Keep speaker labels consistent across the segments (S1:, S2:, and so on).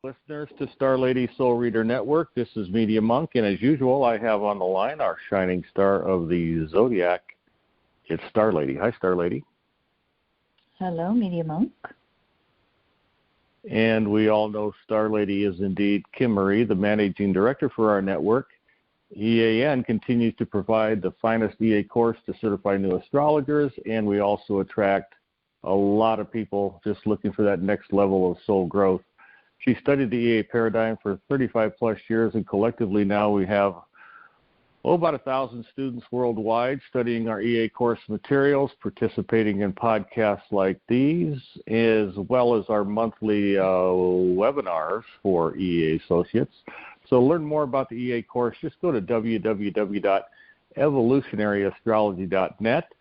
S1: Listeners to Star Lady Soul Reader Network, this is Media Monk, and as usual, I have on the line our shining star of the Zodiac. It's Star Lady. Hi, Star Lady.
S2: Hello, Media Monk.
S1: And we all know Star Lady is indeed Kim Marie, the managing director for our network. EAN continues to provide the finest EA course to certify new astrologers, and we also attract a lot of people just looking for that next level of soul growth. She studied the EA paradigm for 35 plus years, and collectively now we have about 1,000 students worldwide studying our EA course materials, participating in podcasts like these, as well as our monthly webinars for EA associates. So learn more about the EA course. Just go to www.evolutionaryastrology.net.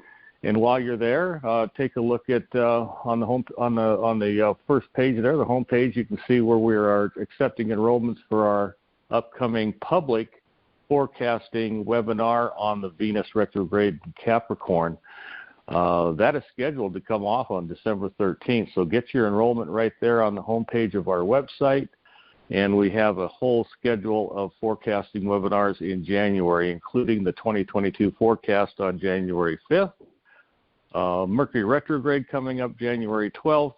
S1: And while you're there, take a look at on the first page there, the home page. You can see where we are accepting enrollments for our upcoming public forecasting webinar on the Venus retrograde in Capricorn. That is scheduled to come off on December 13th. So get your enrollment right there on the home page of our website. And we have a whole schedule of forecasting webinars in January, including the 2022 forecast on January 5th. Mercury retrograde coming up January 12th,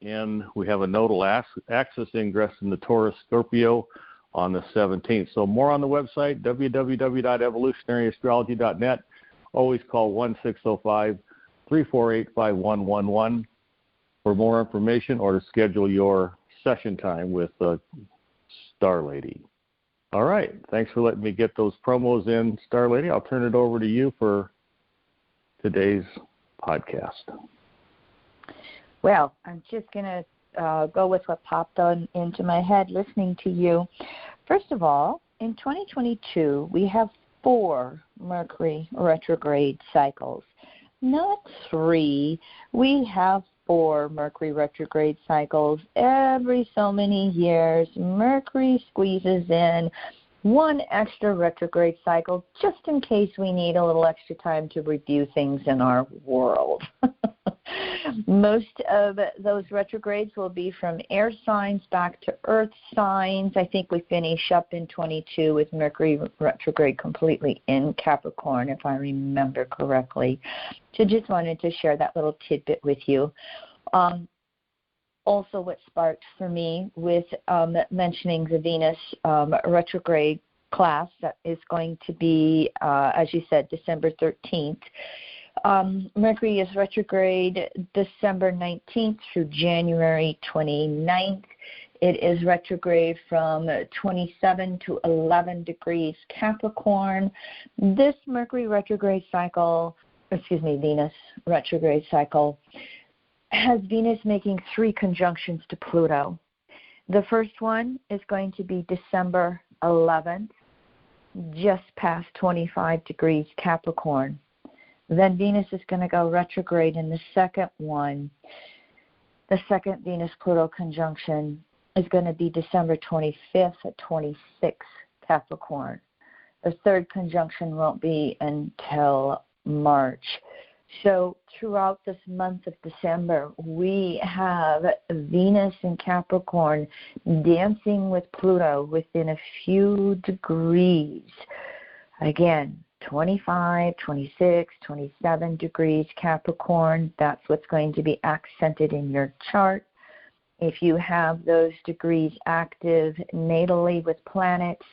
S1: and we have a nodal axis ingress in the Taurus Scorpio on the 17th. So more on the website, www.evolutionaryastrology.net. Always call 1-605-348-5111 for more information or to schedule your session time with Star Lady. All right. Thanks for letting me get those promos in, Star Lady. I'll turn it over to you for today's podcast.
S2: Well, I'm just going to go with what popped into my head listening to you. First of all, in 2022, we have 4 Mercury retrograde cycles, not 3. We have 4 Mercury retrograde cycles. Every so many years, Mercury squeezes in 1 extra retrograde cycle just in case we need a little extra time to review things in our world. Most of those retrogrades will be from air signs back to earth signs. I think we finish up in 22 with Mercury retrograde completely in Capricorn, if I remember correctly. So just wanted to share that little tidbit with you. Also, what sparked for me with mentioning the Venus retrograde class that is going to be, as you said, December 13th. Mercury is retrograde December 19th through January 29th. It is retrograde from 27 to 11 degrees Capricorn. This Mercury retrograde cycle, Venus retrograde cycle, has Venus making 3 conjunctions to Pluto. The first one is going to be December 11th, just past 25 degrees Capricorn. Then Venus is going to go retrograde in the second one. The second Venus-Pluto conjunction is going to be December 25th at 26 Capricorn. The third conjunction won't be until March. So throughout this month of December, we have Venus in Capricorn dancing with Pluto within a few degrees. Again, 25, 26, 27 degrees Capricorn. That's what's going to be accented in your chart. If you have those degrees active natally with planets,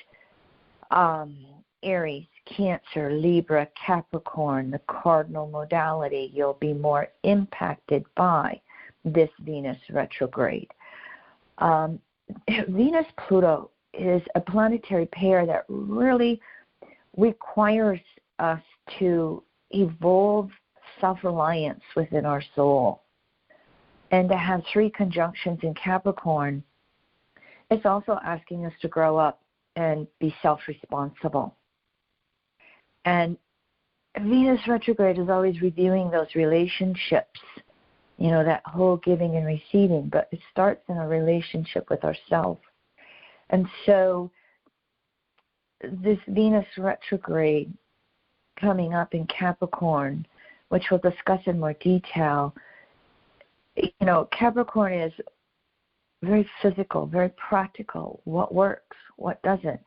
S2: Aries, Cancer, Libra, Capricorn, the cardinal modality, you'll be more impacted by this Venus retrograde. Venus-Pluto is a planetary pair that really requires us to evolve self-reliance within our soul. And to have 3 conjunctions in Capricorn, it's also asking us to grow up and be self-responsible. And Venus retrograde is always reviewing those relationships, that whole giving and receiving, but it starts in a relationship with ourselves. And so this Venus retrograde coming up in Capricorn, which we'll discuss in more detail, Capricorn is very physical, very practical. What works, what doesn't.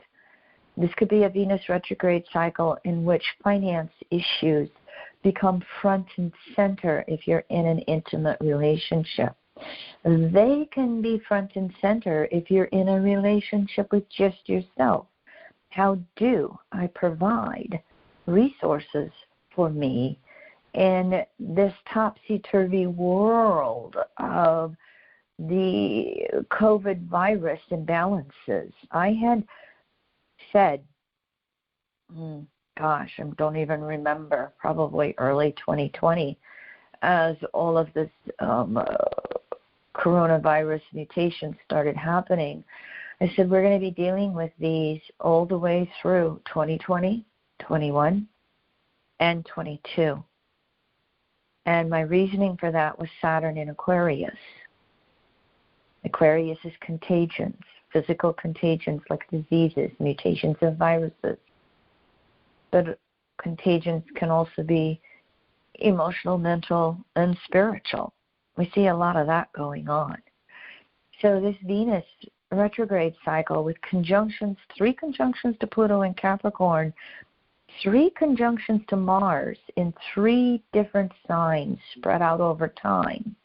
S2: This could be a Venus retrograde cycle in which finance issues become front and center if you're in an intimate relationship. They can be front and center if you're in a relationship with just yourself. How do I provide resources for me in this topsy-turvy world of the COVID virus imbalances? I had said, I don't even remember, probably early 2020, as all of this coronavirus mutations started happening, I said we're going to be dealing with these all the way through 2020, 21, and 22. And my reasoning for that was Saturn in Aquarius. Aquarius is contagions, physical contagions like diseases, mutations of viruses. But contagions can also be emotional, mental, and spiritual. We see a lot of that going on. So this Venus retrograde cycle with conjunctions, 3 conjunctions to Pluto in Capricorn, 3 conjunctions to Mars in 3 different signs spread out over time.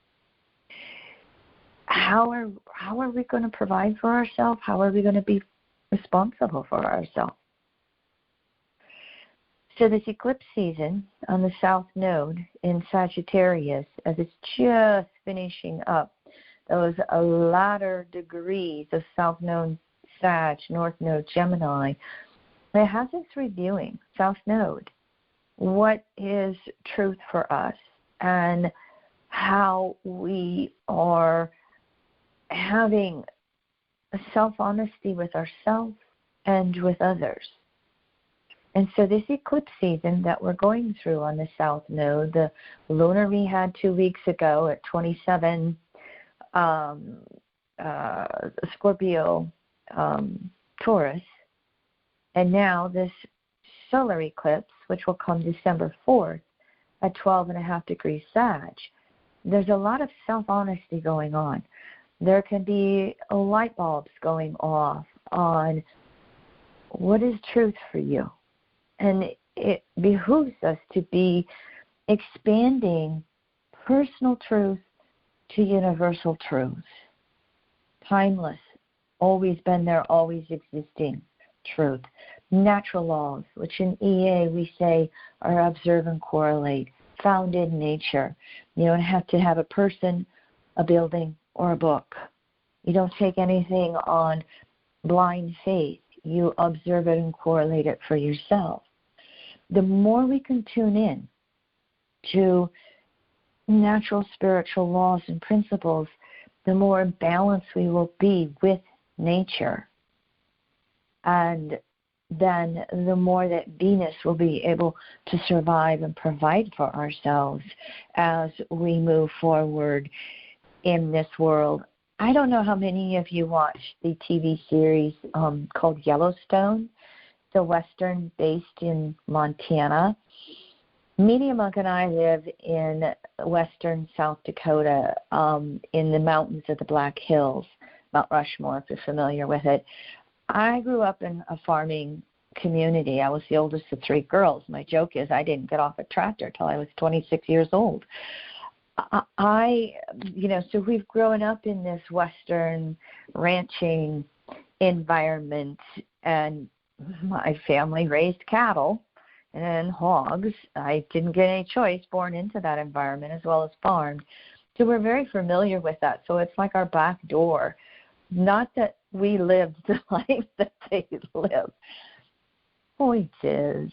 S2: How are we going to provide for ourselves? How are we going to be responsible for ourselves? So this eclipse season on the South Node in Sagittarius, as it's just finishing up those latter degrees of South Node Sag, North Node Gemini, it has us reviewing South Node. What is truth for us and how we are having a self-honesty with ourselves and with others. And so this eclipse season that we're going through on the South Node, the lunar we had 2 weeks ago at 27 Scorpio Taurus, and now this solar eclipse, which will come December 4th at 12.5 degrees Sag, there's a lot of self-honesty going on. There can be light bulbs going off on what is truth for you. And it behooves us to be expanding personal truth to universal truth. Timeless, always been there, always existing truth. Natural laws, which in EA we say are observe and correlate, found in nature. You don't have to have a person, a building, or a book. You don't take anything on blind faith. You observe it and correlate it for yourself. The more we can tune in to natural spiritual laws and principles, the more in balance we will be with nature. And then the more that Venus will be able to survive and provide for ourselves as we move forward in this world. I don't know how many of you watched the TV series called Yellowstone, the Western based in Montana. Media Monk and I live in western South Dakota in the mountains of the Black Hills, Mount Rushmore, if you're familiar with it. I grew up in a farming community. I was the oldest of 3 girls. My joke is I didn't get off a tractor till I was 26 years old. So we've grown up in this Western ranching environment, and my family raised cattle and hogs. I didn't get any choice, born into that environment as well as farmed. So we're very familiar with that. So it's like our back door. Not that we lived the life that they lived. Point is,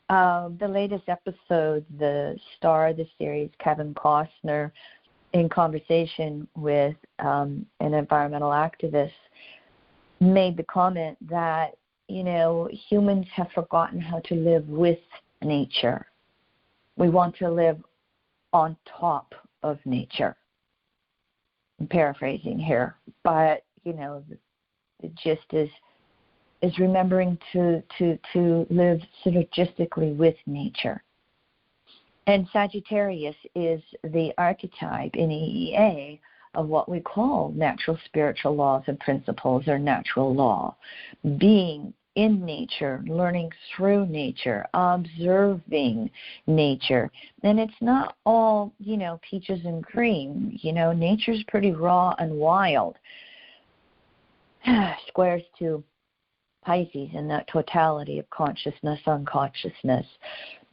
S2: the latest episode, the star of the series, Kevin Costner, in conversation with an environmental activist, made the comment that, humans have forgotten how to live with nature. We want to live on top of nature. I'm paraphrasing here, but, the gist is remembering to live synergistically with nature. And Sagittarius is the archetype in EEA of what we call natural spiritual laws and principles, or natural law. Being in nature, learning through nature, observing nature. And it's not all, peaches and cream. Nature's pretty raw and wild. Squares to Pisces and that totality of consciousness, unconsciousness.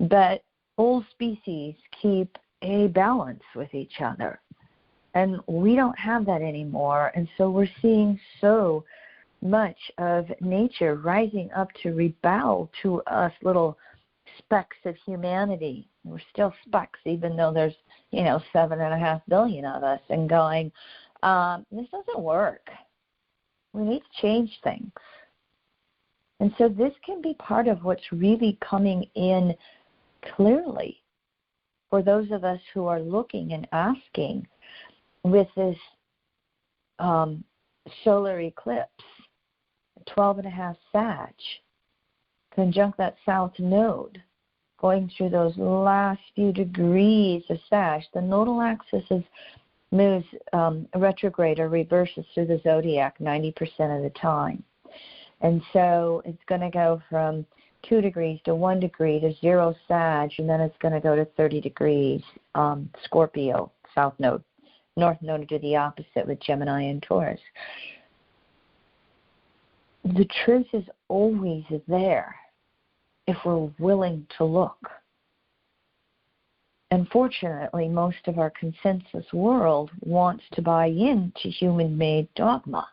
S2: But all species keep a balance with each other. And we don't have that anymore. And so we're seeing so much of nature rising up to rebel to us little specks of humanity. We're still specks, even though there's, 7.5 billion of us, and going, this doesn't work. We need to change things. And so this can be part of what's really coming in clearly for those of us who are looking and asking with this solar eclipse, 12.5 Sag, conjunct that south node, going through those last few degrees of Sag. The nodal axis moves retrograde or reverses through the zodiac 90% of the time. And so it's going to go from 2 degrees to 1 degree to 0 Sag, and then it's going to go to 30 degrees Scorpio, south node. North node to the opposite with Gemini and Taurus. The truth is always there if we're willing to look. Unfortunately, most of our consensus world wants to buy into human-made dogma,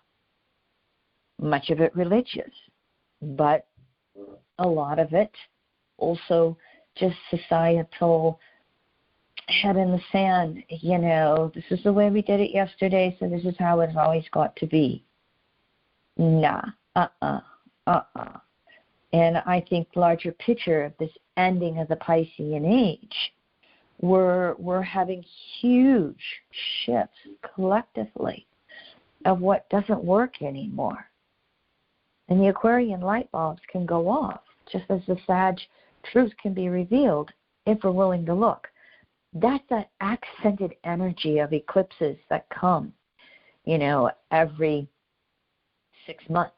S2: much of it religious, but a lot of it also just societal head in the sand. This is the way we did it yesterday, so this is how it's always got to be. Nah, And I think larger picture of this ending of the Piscean age, we're having huge shifts collectively of what doesn't work anymore. And the Aquarian light bulbs can go off, just as the Sag truth can be revealed if we're willing to look. That's that accented energy of eclipses that come, every 6 months.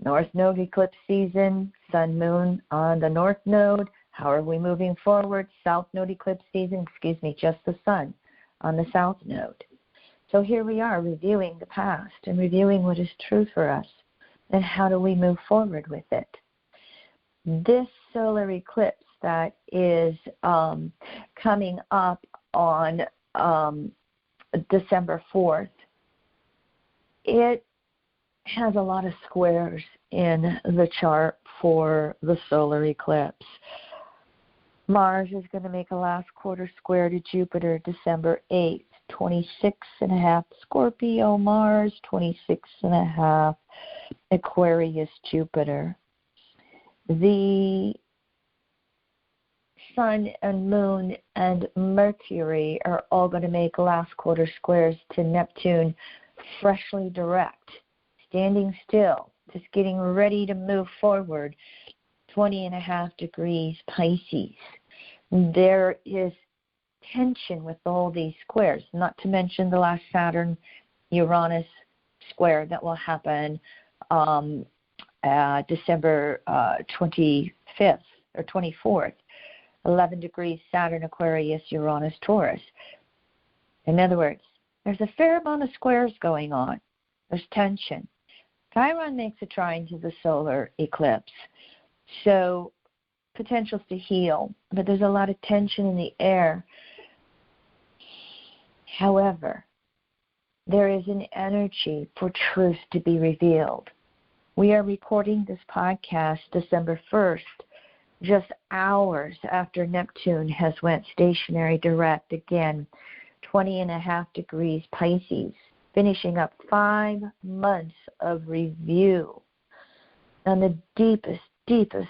S2: North node eclipse season, sun, moon on the north node. How are we moving forward? South node eclipse season, just the sun on the south node. So here we are reviewing the past and reviewing what is true for us. And how do we move forward with it? This solar eclipse that is coming up on December 4th, it has a lot of squares in the chart for the solar eclipse. Mars is going to make a last quarter square to Jupiter December 8th, 26.5 Scorpio Mars, 26.5 Aquarius Jupiter. The Sun and Moon and Mercury are all going to make last quarter squares to Neptune, freshly direct, standing still, just getting ready to move forward, 20.5 degrees Pisces. There is tension with all these squares, not to mention the last Saturn-Uranus square that will happen December 25th or 24th, 11 degrees Saturn, Aquarius, Uranus, Taurus. In other words, there's a fair amount of squares going on. There's tension. Chiron makes a trine to the solar eclipse, so potentials to heal, but there's a lot of tension in the air. However, there is an energy for truth to be revealed. We are recording this podcast December 1st, just hours after Neptune has went stationary direct again, 20.5 degrees Pisces, finishing up 5 months of review on the deepest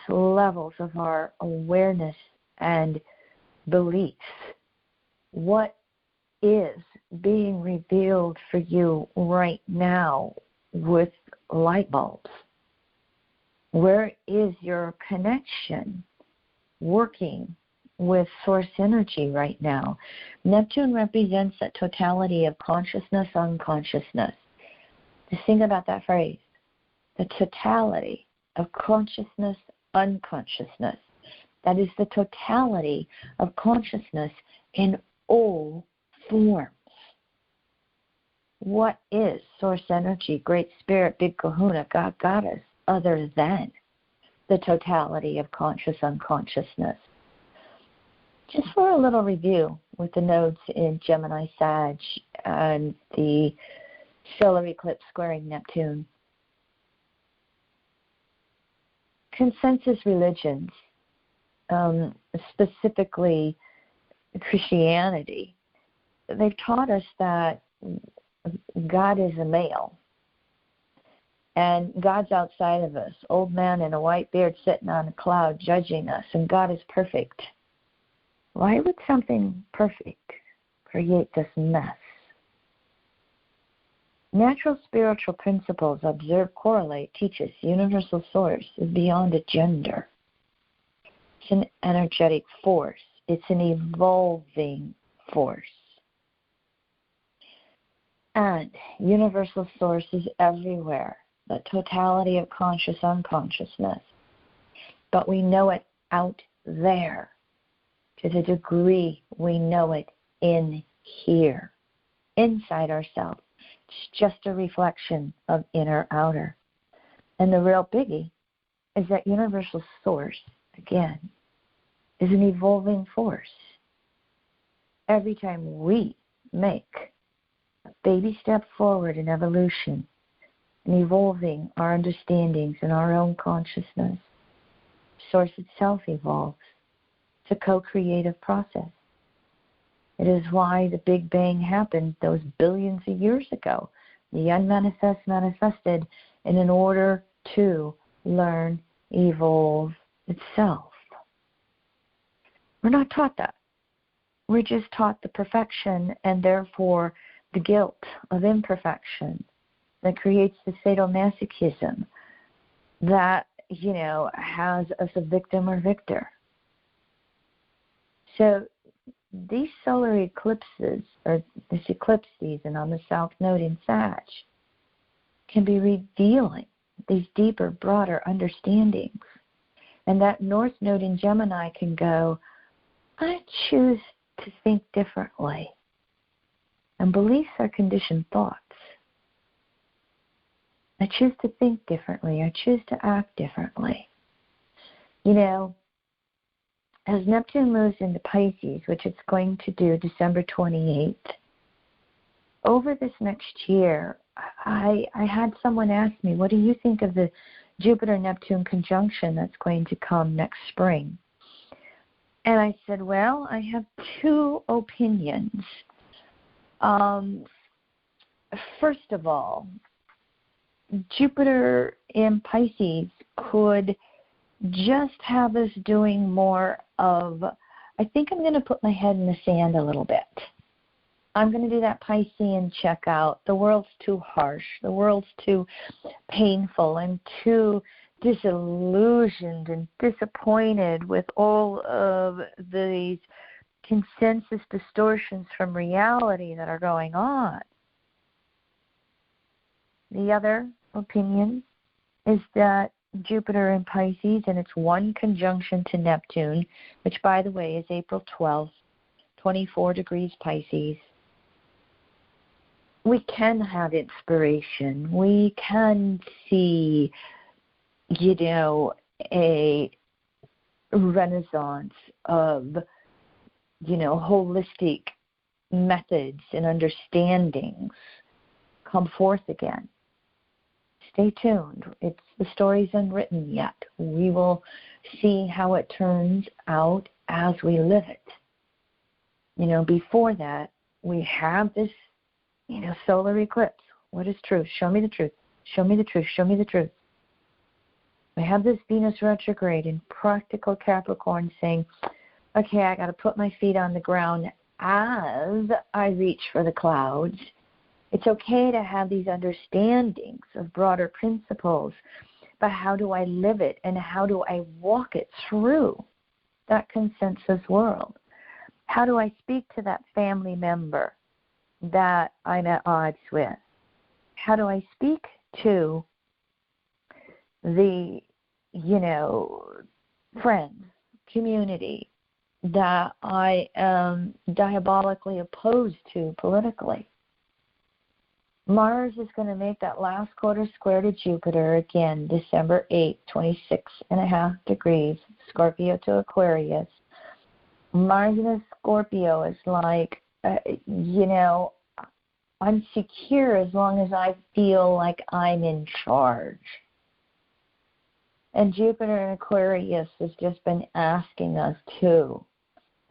S2: levels of our awareness and beliefs. What is being revealed for you right now with light bulbs? Where is your connection working with source energy right now. Neptune represents that totality of consciousness, unconsciousness. Just think about that phrase, the totality of consciousness, unconsciousness. That is the totality of consciousness in all forms. What is source energy, great spirit, big kahuna, God, goddess, other than the totality of conscious unconsciousness? Just for a little review with the nodes in Gemini, Sag, and the solar eclipse squaring Neptune. Consensus religions, specifically Christianity, they've taught us that God is a male, and God's outside of us, old man in a white beard sitting on a cloud judging us, and God is perfect. Why would something perfect create this mess? Natural spiritual principles, observe, correlate, teach us. Universal source is beyond a gender. It's an energetic force. It's an evolving force. And universal source is everywhere, the totality of conscious unconsciousness. But we know it out there to the degree we know it in here, inside ourselves. It's just a reflection of inner outer. And the real biggie is that universal source, again, is an evolving force. Every time we make a baby step forward in evolution and evolving our understandings and our own consciousness, source itself evolves. It's a co-creative process. It is why the Big Bang happened those billions of years ago. The unmanifest manifested in order to learn, evolve itself. We're not taught that. We're just taught the perfection and therefore the guilt of imperfection that creates the sadomasochism that, has us a victim or victor. So these solar eclipses, or this eclipse season on the south node in Sag, can be revealing these deeper, broader understandings. And that north node in Gemini can go, I choose to think differently. And beliefs are conditioned thoughts. I choose to think differently. I choose to act differently. As Neptune moves into Pisces, which it's going to do December 28th, over this next year, I had someone ask me, what do you think of the Jupiter-Neptune conjunction that's going to come next spring? And I said, well, I have two opinions. First of all, Jupiter in Pisces could just have us doing more of, I think I'm going to put my head in the sand a little bit. I'm going to do that Piscean checkout. The world's too harsh. The world's too painful. I'm too disillusioned and disappointed with all of these consensus distortions from reality that are going on. The other opinion is that Jupiter in Pisces, and it's one conjunction to Neptune, which, by the way, is April 12th, 24 degrees Pisces. We can have inspiration. We can see, a renaissance of, holistic methods and understandings come forth again. Stay tuned. The story's unwritten yet. We will see how it turns out as we live it. Before that, we have this, solar eclipse. What is truth? Show me the truth. Show me the truth. Show me the truth. We have this Venus retrograde in practical Capricorn saying, okay, I got to put my feet on the ground as I reach for the clouds. It's okay to have these understandings of broader principles, but how do I live it and how do I walk it through? that consensus world? How do I speak to that family member that I'm at odds with? How do I speak to the, friends, community that I am diabolically opposed to politically? Mars is going to make that last quarter square to Jupiter again, December 8th, 26.5 degrees, Scorpio to Aquarius. Mars in a Scorpio is like, I'm secure as long as I feel like I'm in charge. And Jupiter in Aquarius has just been asking us to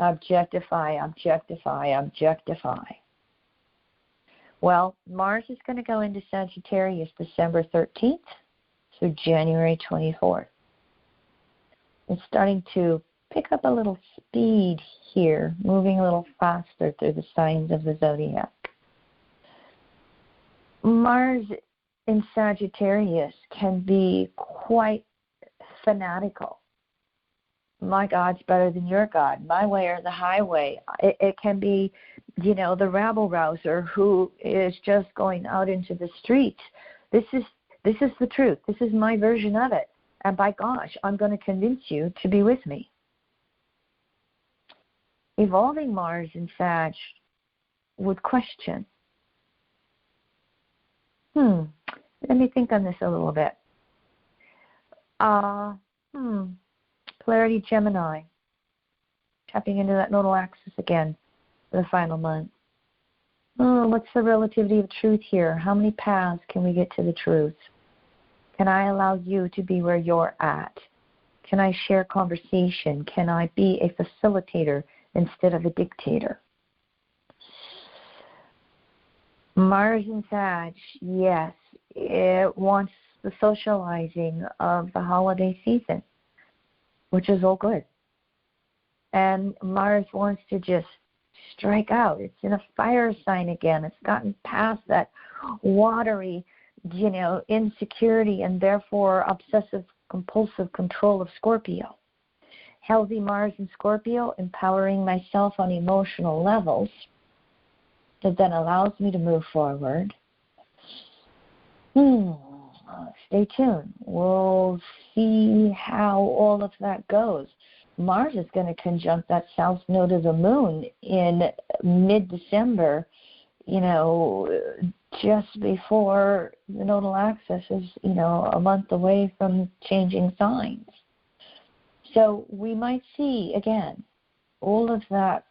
S2: objectify. Well, Mars is going to go into Sagittarius December 13th through January 24th. It's starting to pick up a little speed here, moving a little faster through the signs of the zodiac. Mars in Sagittarius can be quite fanatical. My God's better than your God. My way or the highway. It can be, the rabble-rouser who is just going out into the streets. This is the truth. This is my version of it. And by gosh, I'm going to convince you to be with me. Evolving Mars in Sag would question. Let me think on this a little bit. Polarity Gemini. Tapping into that nodal axis again for the final month. What's the relativity of truth here? How many paths can we get to the truth? Can I allow you to be where you're at? Can I share conversation? Can I be a facilitator instead of a dictator? Mars in Sag, yes, it wants the socializing of the holiday season, which is all good. And Mars wants to just strike out. It's in a fire sign again. It's gotten past that watery, insecurity and therefore obsessive compulsive control of Scorpio. Healthy Mars in Scorpio, empowering myself on emotional levels, that then allows me to move forward. Stay tuned. We'll see how all of that goes. Mars is going to conjunct that south node of the moon in mid-December, just before the nodal axis is, a month away from changing signs. So we might see, again, all of that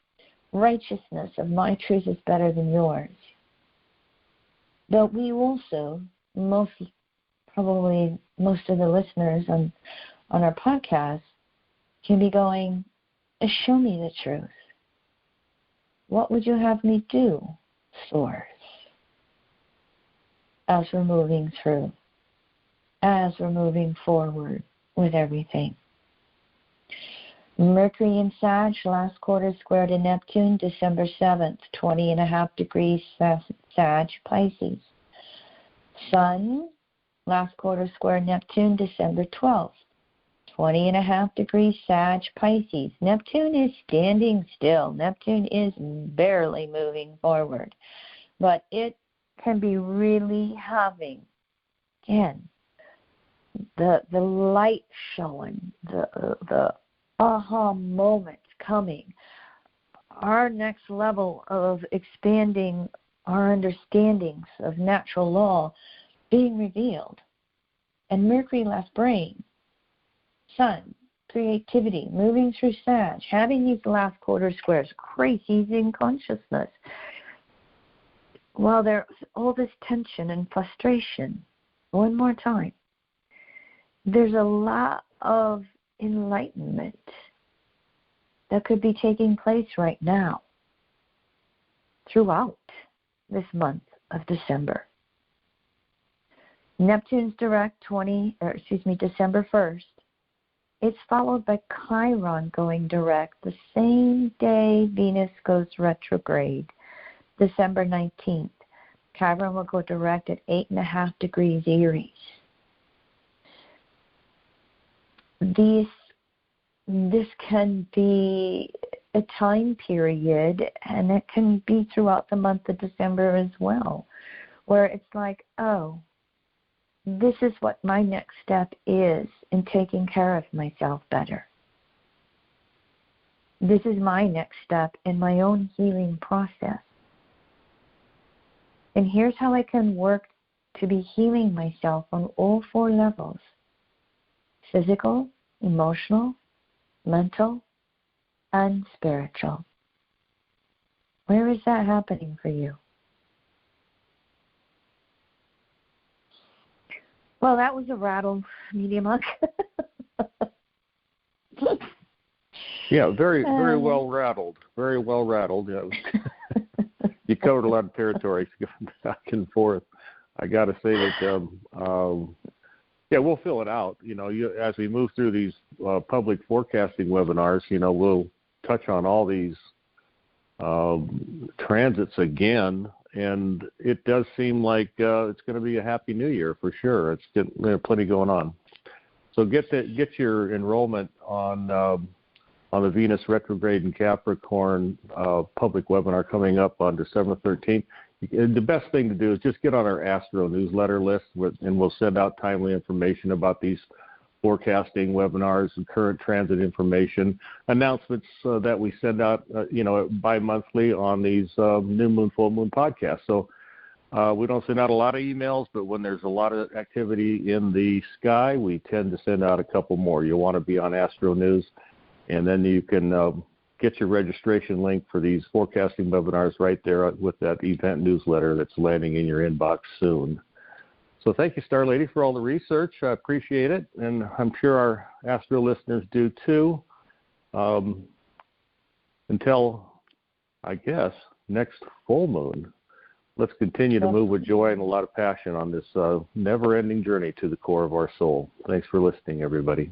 S2: righteousness of my truth is better than yours. But we also, most of the listeners on our podcast can be going, show me the truth. What would you have me do, Source, as we're moving through, as we're moving forward with everything? Mercury in Sag, last quarter square to Neptune, December 7th, 20.5 degrees Sag, Pisces. Sun, last quarter square Neptune, December 12th, 20.5 degrees Sag, Pisces. Neptune is standing still. Neptune is barely moving forward. But it can be really having, again, the light showing, the aha moment coming, our next level of expanding our understandings of natural law being revealed. And Mercury left brain, Sun, creativity, moving through Sag, having these last quarter squares, crises in consciousness. While there's all this tension and frustration, one more time, there's a lot of enlightenment that could be taking place right now throughout this month of December. Neptune's direct December 1st. It's followed by Chiron going direct the same day Venus goes retrograde, December 19th. Chiron will go direct at 8.5 degrees Aries. These this can be a time period, and it can be throughout the month of December as well, where it's like, oh, this is what my next step is in taking care of myself better. This is my next step in my own healing process. And here's how I can work to be healing myself on all 4 levels: physical, emotional, mental, and spiritual. Where is that happening for you? Well, that was a rattle, Medium Monk.
S1: Yeah, very well rattled. Very well rattled. Yeah. You covered a lot of territory back and forth. I got to say that, yeah, we'll fill it out. You know, as we move through these public forecasting webinars, you know, we'll touch on all these transits again. And it does seem like it's going to be a happy new year for sure. It's plenty going on. So get your enrollment on the Venus retrograde in Capricorn public webinar coming up on December 13th. The best thing to do is just get on our Astro newsletter list, and we'll send out timely information about these forecasting webinars and current transit information, announcements that we send out, bi-monthly on these new moon, full moon podcasts. So we don't send out a lot of emails, but when there's a lot of activity in the sky, we tend to send out a couple more. You'll want to be on Astro News, and then you can get your registration link for these forecasting webinars right there with that event newsletter that's landing in your inbox soon. So thank you, Star Lady, for all the research. I appreciate it, and I'm sure our Astro listeners do too. Until, I guess, next full moon, let's continue to move with joy and a lot of passion on this never-ending journey to the core of our soul. Thanks for listening, everybody.